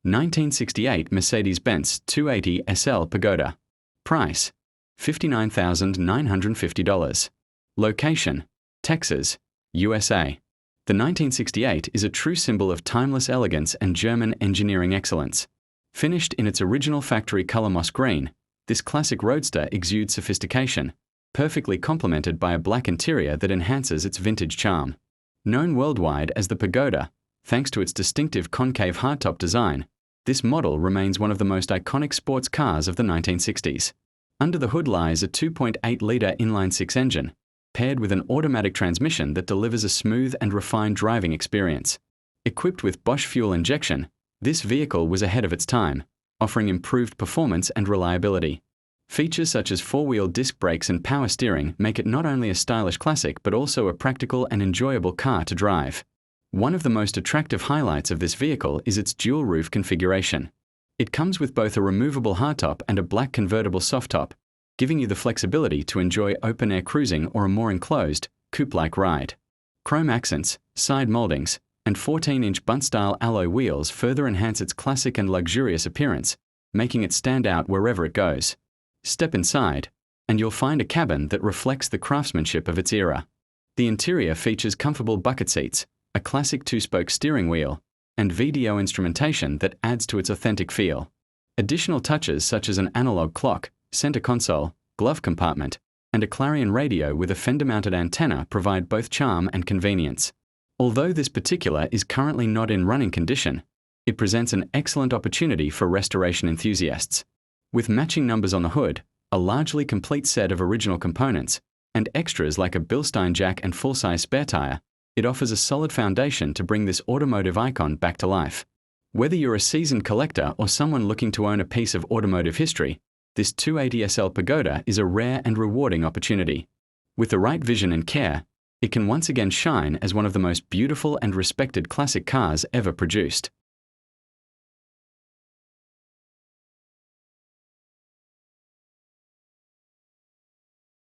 1968 Mercedes-Benz 280 SL Pagoda. Price: $59,950. Location: Texas, USA. The 1968 is a true symbol of timeless elegance and German engineering excellence. Finished in its original factory color moss green, this classic roadster exudes sophistication, perfectly complemented by a black interior that enhances its vintage charm. Known worldwide as the Pagoda, thanks to its distinctive concave hardtop design, this model remains one of the most iconic sports cars of the 1960s. Under the hood lies a 2.8-litre inline-six engine, paired with an automatic transmission that delivers a smooth and refined driving experience. Equipped with Bosch fuel injection, this vehicle was ahead of its time, offering improved performance and reliability. Features such as four-wheel disc brakes and power steering make it not only a stylish classic but also a practical and enjoyable car to drive. One of the most attractive highlights of this vehicle is its dual-roof configuration. It comes with both a removable hardtop and a black convertible softtop, giving you the flexibility to enjoy open-air cruising or a more enclosed, coupe-like ride. Chrome accents, side moldings, and 14-inch bunt-style alloy wheels further enhance its classic and luxurious appearance, making it stand out wherever it goes. Step inside, and you'll find a cabin that reflects the craftsmanship of its era. The interior features comfortable bucket seats, a classic two-spoke steering wheel, and VDO instrumentation that adds to its authentic feel. Additional touches such as an analog clock, center console, glove compartment, and a Clarion radio with a fender-mounted antenna provide both charm and convenience. Although this particular is currently not in running condition, it presents an excellent opportunity for restoration enthusiasts. With matching numbers on the hood, a largely complete set of original components, and extras like a Bilstein jack and full-size spare tire, it offers a solid foundation to bring this automotive icon back to life. Whether you're a seasoned collector or someone looking to own a piece of automotive history, this 280 SL Pagoda is a rare and rewarding opportunity. With the right vision and care, it can once again shine as one of the most beautiful and respected classic cars ever produced.